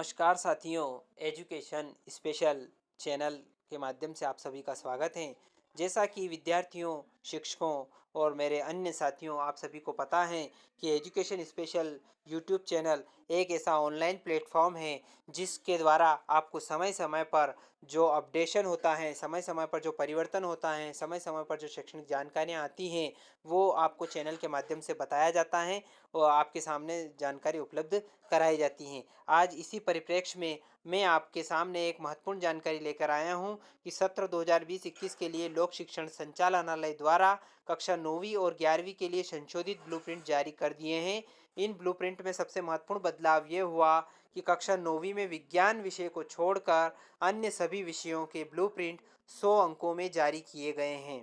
नमस्कार साथियों, education special channel के माध्यम से आप सभी का स्वागत है। जैसा कि विद्यार्थियों, शिक्षकों और मेरे अन्य साथियों आप सभी को पता है कि एजुकेशन स्पेशल यूट्यूब चैनल एक ऐसा ऑनलाइन प्लेटफॉर्म है जिसके द्वारा आपको समय समय पर जो अपडेशन होता है, समय समय पर जो परिवर्तन होता है, समय समय पर जो शैक्षणिक जानकारियाँ आती हैं, वो आपको चैनल के माध्यम से बताया जाता है और आपके सामने जानकारी उपलब्ध कराई जाती हैं। आज इसी परिप्रेक्ष्य में मैं आपके सामने एक महत्वपूर्ण जानकारी लेकर आया हूं कि सत्र 2020-21 के लिए लोक शिक्षण संचालनालय द्वारा कक्षा 9वीं और 11वीं के लिए संशोधित ब्लूप्रिंट जारी कर दिए हैं। इन ब्लूप्रिंट में सबसे महत्वपूर्ण बदलाव ये हुआ कि कक्षा 9वीं में विज्ञान विषय को छोड़कर अन्य सभी विषयों के ब्लूप्रिंट 100 अंकों में जारी किए गए हैं।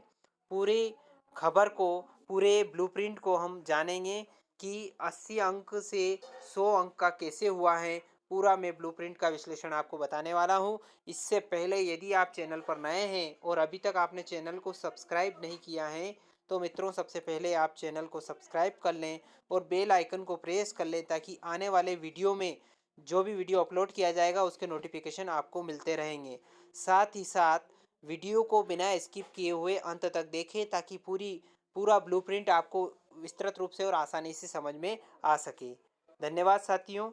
पूरी खबर को, पूरे ब्लूप्रिंट को हम जानेंगे कि 80 अंक से 100 अंक का कैसे हुआ है। पूरा मैं ब्लूप्रिंट का विश्लेषण आपको बताने वाला हूं। इससे पहले यदि आप चैनल पर नए हैं और अभी तक आपने चैनल को सब्सक्राइब नहीं किया है तो मित्रों, सबसे पहले आप चैनल को सब्सक्राइब कर लें और बेल आइकन को प्रेस कर लें ताकि आने वाले वीडियो में जो भी वीडियो अपलोड किया जाएगा उसके नोटिफिकेशन आपको मिलते रहेंगे। साथ ही साथ वीडियो को बिना स्किप किए हुए अंत तक देखें ताकि पूरा ब्लूप्रिंट आपको विस्तृत रूप से और आसानी से समझ में आ सके। धन्यवाद साथियों।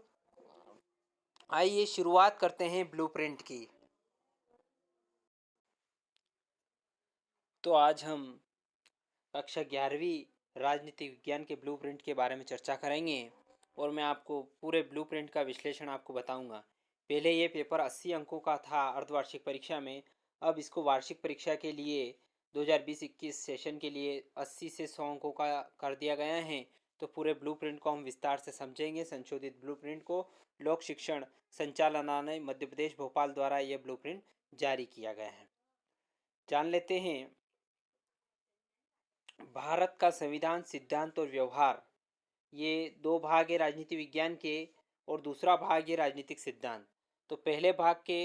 आइए शुरुआत करते हैं ब्लूप्रिंट की। तो आज हम कक्षा 11वीं राजनीतिक विज्ञान के ब्लूप्रिंट के बारे में चर्चा करेंगे और मैं आपको पूरे ब्लूप्रिंट का विश्लेषण आपको बताऊंगा। पहले ये पेपर 80 अंकों का था अर्धवार्षिक परीक्षा में, अब इसको वार्षिक परीक्षा के लिए 2020-21 सेशन के लिए 80 से 100 अंकों का कर दिया गया है। तो पूरे ब्लूप्रिंट को हम विस्तार से समझेंगे। संशोधित ब्लूप्रिंट को लोक शिक्षण संचालनालय मध्य प्रदेश भोपाल द्वारा यह ब्लूप्रिंट जारी किया गया है। जान लेते हैं भारत का संविधान, सिद्धांत और व्यवहार। ये दो भाग है राजनीति विज्ञान के और दूसरा भाग है राजनीतिक सिद्धांत। तो पहले भाग के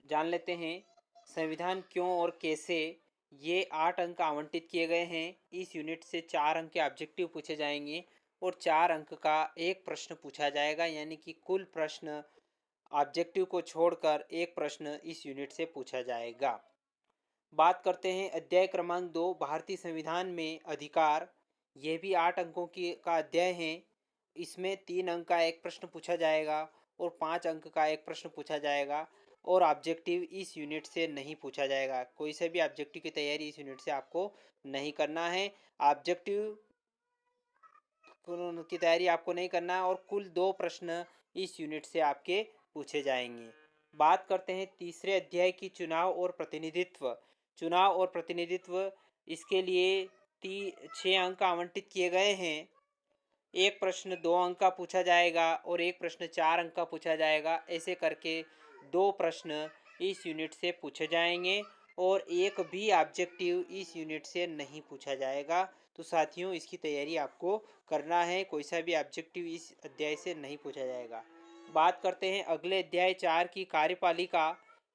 जान लेते हैं संविधान क्यों और कैसे। ये 8 अंक आवंटित किए गए हैं। इस यूनिट से 4 अंक के ऑब्जेक्टिव पूछे जाएंगे और 4 अंक का एक प्रश्न पूछा जाएगा, यानी कि कुल प्रश्न ऑब्जेक्टिव को छोड़कर एक प्रश्न इस यूनिट से पूछा जाएगा। बात करते हैं अध्याय क्रमांक 2 भारतीय संविधान में अधिकार। यह भी 8 अंकों की का अध्याय है। इसमें 3 अंक का एक प्रश्न पूछा जाएगा और 5 अंक का एक प्रश्न पूछा जाएगा और ऑब्जेक्टिव इस यूनिट से नहीं पूछा जाएगा। कोई से भी ऑब्जेक्टिव की तैयारी इस यूनिट से आपको नहीं करना है। ऑब्जेक्टिव की तैयारी आपको नहीं करना है और कुल 2 प्रश्न इस यूनिट से आपके पूछे जाएंगे। बात करते हैं तीसरे अध्याय की चुनाव और प्रतिनिधित्व। चुनाव और प्रतिनिधित्व, इसके लिए 6 अंक आवंटित किए गए हैं। एक प्रश्न 2 अंक का पूछा जाएगा और एक प्रश्न 4 अंक का पूछा जाएगा। ऐसे करके 2 प्रश्न इस यूनिट से पूछे जाएंगे और एक भी ऑब्जेक्टिव इस यूनिट से नहीं पूछा जाएगा। तो साथियों, इसकी तैयारी आपको करना है। कोई सा भी ऑब्जेक्टिव इस अध्याय से नहीं पूछा जाएगा। बात करते हैं अगले अध्याय 4 की कार्यपालिका।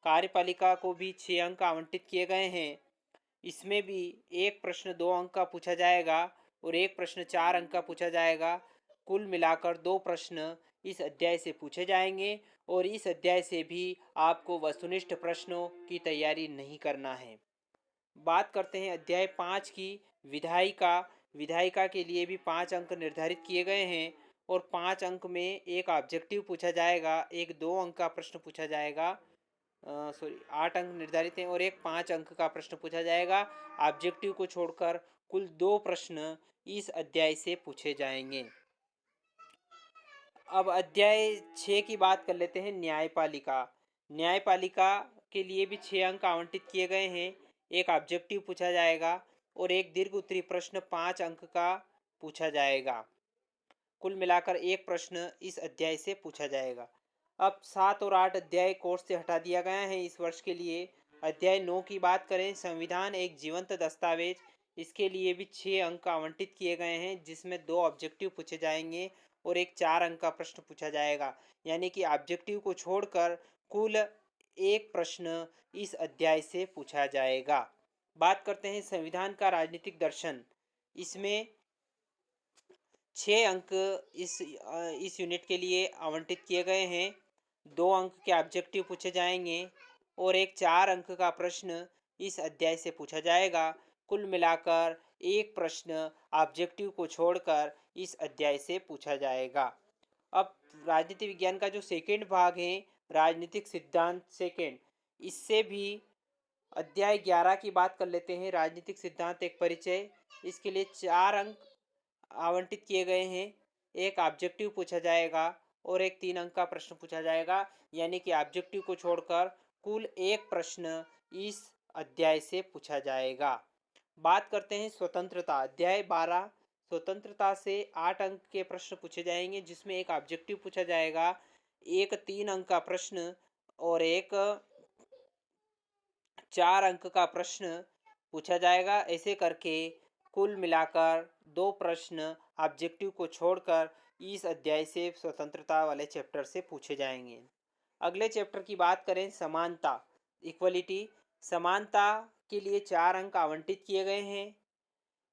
कार्यपालिका को भी 6 अंक आवंटित किए गए हैं। इसमें भी एक प्रश्न 2 अंक का पूछा जाएगा और एक प्रश्न 4 अंक का पूछा जाएगा। कुल मिलाकर 2 प्रश्न इस अध्याय से पूछे जाएंगे और इस अध्याय से भी आपको वस्तुनिष्ठ प्रश्नों की तैयारी नहीं करना है। बात करते हैं अध्याय 5 की विधायिका। विधायिका के लिए भी 5 अंक निर्धारित किए गए हैं और 5 अंक में एक ऑब्जेक्टिव पूछा जाएगा, एक 2 अंक का प्रश्न पूछा जाएगा। 8 अंक निर्धारित हैं और एक 5 अंक का प्रश्न पूछा जाएगा। ऑब्जेक्टिव को छोड़कर कुल 2 प्रश्न इस अध्याय से पूछे जाएंगे। अब अध्याय 6 की बात कर लेते हैं न्यायपालिका। न्यायपालिका के लिए भी 6 अंक आवंटित किए गए हैं। एक ऑब्जेक्टिव पूछा जाएगा और एक दीर्घ उत्तरीय प्रश्न 5 अंक का पूछा जाएगा। कुल मिलाकर एक प्रश्न इस अध्याय से पूछा जाएगा। अब 7 और 8 अध्याय कोर्स से हटा दिया गया है इस वर्ष के लिए। अध्याय 9 की बात करें, संविधान एक जीवंत दस्तावेज। इसके लिए भी 6 अंक आवंटित किए गए हैं, जिसमें 2 ऑब्जेक्टिव पूछे जाएंगे और एक 4 अंक का प्रश्न पूछा जाएगा, यानी कि ऑब्जेक्टिव को छोड़कर कुल एक प्रश्न इस अध्याय से पूछा जाएगा। बात करते हैं संविधान का राजनीतिक दर्शन। इसमें 6 अंक इस यूनिट के लिए आवंटित किए गए हैं। 2 अंक के ऑब्जेक्टिव पूछे जाएंगे और एक 4 अंक का प्रश्न इस अध्याय से पूछा जाएगा। कुल मिलाकर एक प्रश्न ऑब्जेक्टिव को छोड़कर इस अध्याय से पूछा जाएगा। अब राजनीति विज्ञान का जो सेकेंड भाग है, राजनीतिक सिद्धांत सेकेंड, इससे भी अध्याय 11 की बात कर लेते हैं। राजनीतिक सिद्धांत एक परिचय, इसके लिए 4 अंक आवंटित किए गए हैं। एक ऑब्जेक्टिव पूछा जाएगा और एक 3 अंक का प्रश्न पूछा जाएगा, यानी कि ऑब्जेक्टिव को छोड़कर कुल एक प्रश्न इस अध्याय से पूछा जाएगा। बात करते हैं स्वतंत्रता, अध्याय 12। स्वतंत्रता से 8 अंक के प्रश्न पूछे जाएंगे, जिसमें एक ऑब्जेक्टिव पूछा जाएगा, एक 3 अंक का प्रश्न और एक 4 अंक का प्रश्न पूछा जाएगा। ऐसे करके कुल मिलाकर 2 प्रश्न ऑब्जेक्टिव को छोड़कर इस अध्याय से स्वतंत्रता वाले चैप्टर से पूछे जाएंगे। अगले चैप्टर की बात करें, समानता, इक्वलिटी। समानता के लिए 4 अंक आवंटित किए गए हैं।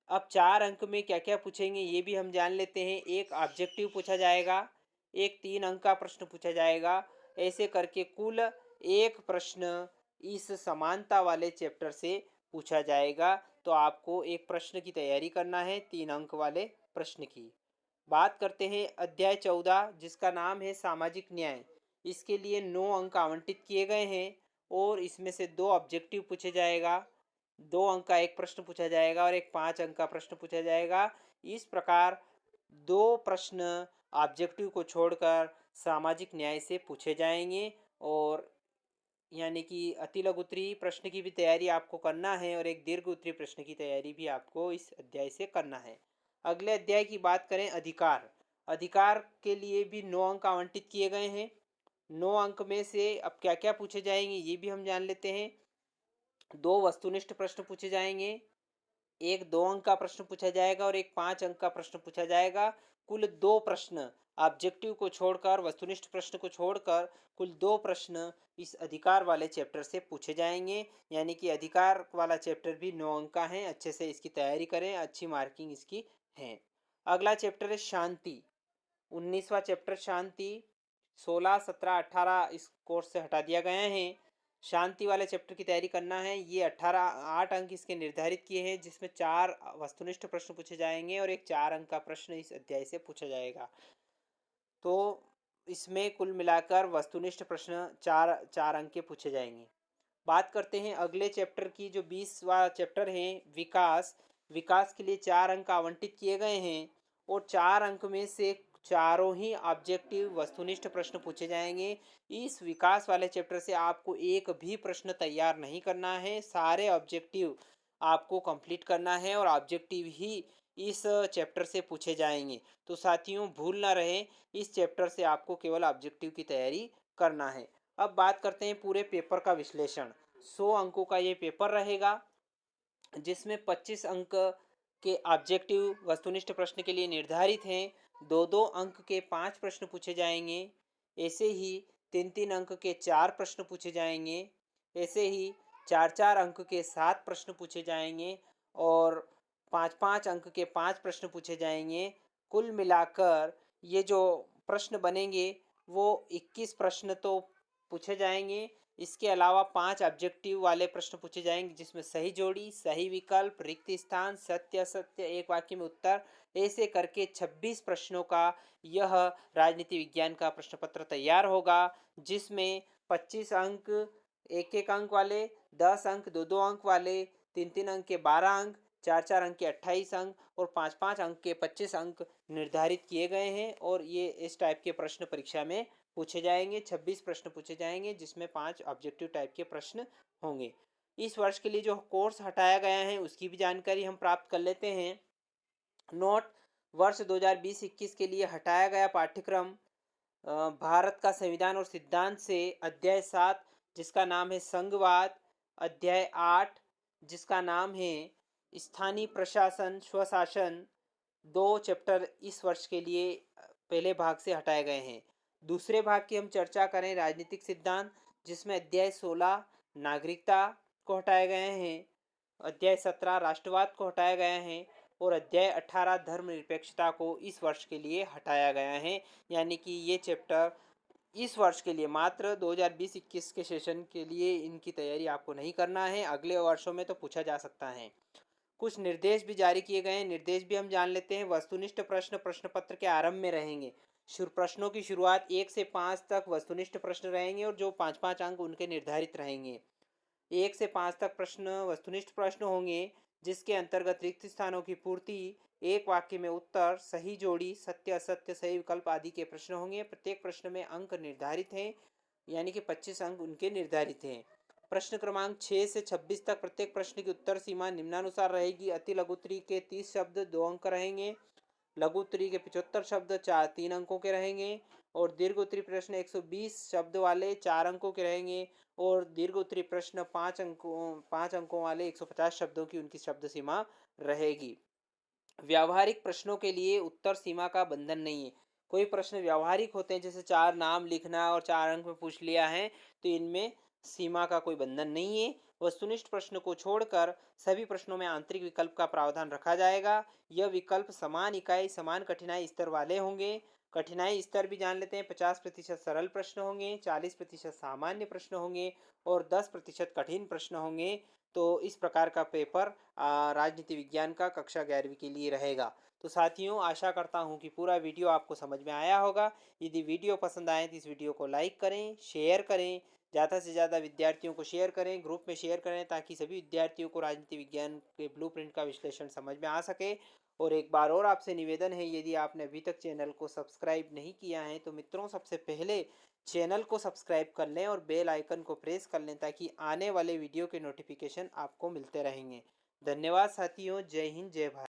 अब 4 अंक में क्या क्या पूछेंगे ये भी हम जान लेते हैं। एक ऑब्जेक्टिव पूछा जाएगा, एक 3 अंक का प्रश्न पूछा जाएगा। ऐसे करके कुल एक प्रश्न इस समानता वाले चैप्टर से पूछा जाएगा। तो आपको एक प्रश्न की तैयारी करना है, 3 अंक वाले प्रश्न की। बात करते हैं अध्याय 14, जिसका नाम है सामाजिक न्याय। इसके लिए 9 अंक आवंटित किए गए हैं और इसमें से 2 ऑब्जेक्टिव पूछे जाएगा, 2 अंक का एक प्रश्न पूछा जाएगा और एक 5 अंक का प्रश्न पूछा जाएगा। इस प्रकार 2 प्रश्न ऑब्जेक्टिव को छोड़कर सामाजिक न्याय से पूछे जाएंगे। और यानी कि अति लघु उत्तरीय प्रश्न की भी तैयारी आपको करना है और एक दीर्घ उत्तरीय प्रश्न की तैयारी भी आपको इस अध्याय से करना है। अगले अध्याय की बात करें, अधिकार। अधिकार के लिए भी 9 अंक आवंटित किए गए हैं। 9 अंक में से अब क्या क्या पूछे जाएंगे ये भी हम जान लेते हैं। 2 वस्तुनिष्ठ प्रश्न पूछे जाएंगे, एक 2 अंक का प्रश्न पूछा जाएगा और एक 5 अंक का प्रश्न पूछा जाएगा। कुल 2 प्रश्न ऑब्जेक्टिव को छोड़कर, वस्तुनिष्ठ प्रश्न को छोड़कर कुल 2 प्रश्न इस अधिकार वाले चैप्टर से पूछे जाएंगे। यानी कि अधिकार वाला चैप्टर भी 9 अंक का है। अच्छे से इसकी तैयारी करें, अच्छी मार्किंग इसकी है। अगला चैप्टर है शांति, 19वां चैप्टर शांति। 16, 17, 18 इस कोर्स से हटा दिया गया है। शांति वाले चैप्टर की तैयारी करना है। ये 8 अंक इसके निर्धारित किए हैं, जिसमें 4 वस्तुनिष्ठ प्रश्न पूछे जाएंगे और एक 4 अंक का प्रश्न इस अध्याय से पूछा जाएगा। तो इसमें कुल मिलाकर वस्तुनिष्ठ प्रश्न 4 अंक के पूछे जाएंगे। बात करते हैं अगले चैप्टर की, जो 20वां चैप्टर है, विकास। विकास के लिए 4 अंक आवंटित किए गए हैं और 4 अंक में से चारों ही ऑब्जेक्टिव वस्तुनिष्ठ प्रश्न पूछे जाएंगे। इस विकास वाले चैप्टर से आपको एक भी प्रश्न तैयार नहीं करना है, सारे ऑब्जेक्टिव आपको कंप्लीट करना है और ऑब्जेक्टिव ही इस चैप्टर से पूछे जाएंगे। तो साथियों, भूल ना रहे, इस चैप्टर से आपको केवल ऑब्जेक्टिव की तैयारी करना है। अब बात करते हैं पूरे पेपर का विश्लेषण। 100 अंकों का ये पेपर रहेगा, जिसमें 25 अंक के ऑब्जेक्टिव वस्तुनिष्ठ प्रश्न के लिए निर्धारित हैं। 2-2 अंक के 5 प्रश्न पूछे जाएंगे। ऐसे ही 3-3 अंक के 4 प्रश्न पूछे जाएंगे। ऐसे ही 4-4 अंक के 7 प्रश्न पूछे जाएंगे और 5-5 अंक के 5 प्रश्न पूछे जाएंगे। कुल मिलाकर ये जो प्रश्न बनेंगे वो 21 प्रश्न तो पूछे जाएंगे। इसके अलावा 5 ऑब्जेक्टिव वाले प्रश्न पूछे जाएंगे, जिसमें सही जोड़ी, सही विकल्प, रिक्त स्थान, सत्य असत्य, एक वाक्य में उत्तर, ऐसे करके 26 प्रश्नों का यह राजनीति विज्ञान का प्रश्न पत्र तैयार होगा, जिसमें 25 अंक एक एक अंक वाले, 10 अंक 2-2 अंक वाले, 3-3 अंक के 12 अंक, 4-4 अंक के 28 अंक और 5-5 अंक के 25 अंक निर्धारित किए गए हैं। और ये इस टाइप के प्रश्न परीक्षा में पूछे जाएंगे। 26 प्रश्न पूछे जाएंगे, जिसमें 5 ऑब्जेक्टिव टाइप के प्रश्न होंगे। इस वर्ष के लिए जो कोर्स हटाया गया है उसकी भी जानकारी हम प्राप्त कर लेते हैं। नोट, वर्ष 2020-21 के लिए हटाया गया पाठ्यक्रम भारत का संविधान और सिद्धांत से अध्याय 7, जिसका नाम है संघवाद, अध्याय 8, जिसका नाम है स्थानीय प्रशासन स्वशासन, 2 चैप्टर इस वर्ष के लिए पहले भाग से हटाए गए हैं। दूसरे भाग की हम चर्चा करें, राजनीतिक सिद्धांत, जिसमें अध्याय 16 नागरिकता को हटाए गए हैं, अध्याय 17 राष्ट्रवाद को हटाया गया है और अध्याय 18 धर्मनिरपेक्षता को इस वर्ष के लिए हटाया गया है। यानी कि ये चैप्टर इस वर्ष के लिए मात्र 2020-21 के सेशन के लिए इनकी तैयारी आपको नहीं करना है, अगले वर्षों में तो पूछा जा सकता है। कुछ निर्देश भी जारी किए गए हैं, निर्देश भी हम जान लेते हैं। वस्तुनिष्ठ प्रश्न प्रश्न पत्र के आरंभ में रहेंगे। प्रश्नों की शुरुआत 1 से 5 तक वस्तुनिष्ठ प्रश्न रहेंगे और जो 5-5 अंक उनके निर्धारित रहेंगे। 1 से 5 तक प्रश्न वस्तुनिष्ठ प्रश्न होंगे, जिसके अंतर्गत रिक्त स्थानों की पूर्ति, एक वाक्य में उत्तर, सही जोड़ी, सत्य असत्य, सही विकल्प आदि के प्रश्न होंगे। प्रत्येक प्रश्न में अंक निर्धारित हैं, यानी कि 25 अंक उनके निर्धारित हैं। प्रश्न क्रमांक 6 से 26 तक प्रत्येक प्रश्न की उत्तर सीमा निम्नानुसार रहेगी। अति लघुत्तरी के 30 शब्द 2 अंक रहेंगे, लघु उत्तरी के 75 शब्द 3 अंकों के रहेंगे और दीर्घ उत्तरी प्रश्न 120 शब्द वाले 4 अंकों के रहेंगे और दीर्घ उत्तरी प्रश्न 5 अंकों वाले 150 शब्दों की उनकी शब्द सीमा रहेगी। व्यावहारिक प्रश्नों के लिए उत्तर सीमा का बंधन नहीं है। कोई प्रश्न व्यावहारिक होते हैं, जैसे 4 नाम लिखना और 4 अंक में पूछ लिया है, तो इनमें सीमा का कोई बंधन नहीं है। वस्तुनिष्ठ प्रश्न को छोड़कर सभी प्रश्नों में आंतरिक विकल्प का प्रावधान रखा जाएगा। यह विकल्प समान इकाई समान कठिनाई स्तर वाले होंगे। कठिनाई स्तर भी जान लेते हैं। 50% सरल प्रश्न होंगे, 40% सामान्य प्रश्न होंगे और 10% कठिन प्रश्न होंगे। तो इस प्रकार का पेपर राजनीति विज्ञान का कक्षा 11वीं के लिए रहेगा। तो साथियों, आशा करता हूँ कि पूरा वीडियो आपको समझ में आया होगा। यदि वीडियो पसंद आए तो इस वीडियो को लाइक करें, शेयर करें, ज़्यादा से ज़्यादा विद्यार्थियों को शेयर करें, ग्रुप में शेयर करें, ताकि सभी विद्यार्थियों को राजनीति विज्ञान के ब्लूप्रिंट का विश्लेषण समझ में आ सके। और एक बार और आपसे निवेदन है, यदि आपने अभी तक चैनल को सब्सक्राइब नहीं किया है तो मित्रों, सबसे पहले चैनल को सब्सक्राइब कर लें और बेल आइकन को प्रेस कर लें, ताकि आने वाले वीडियो के नोटिफिकेशन आपको मिलते रहेंगे। धन्यवाद साथियों। जय हिंद, जय भारत।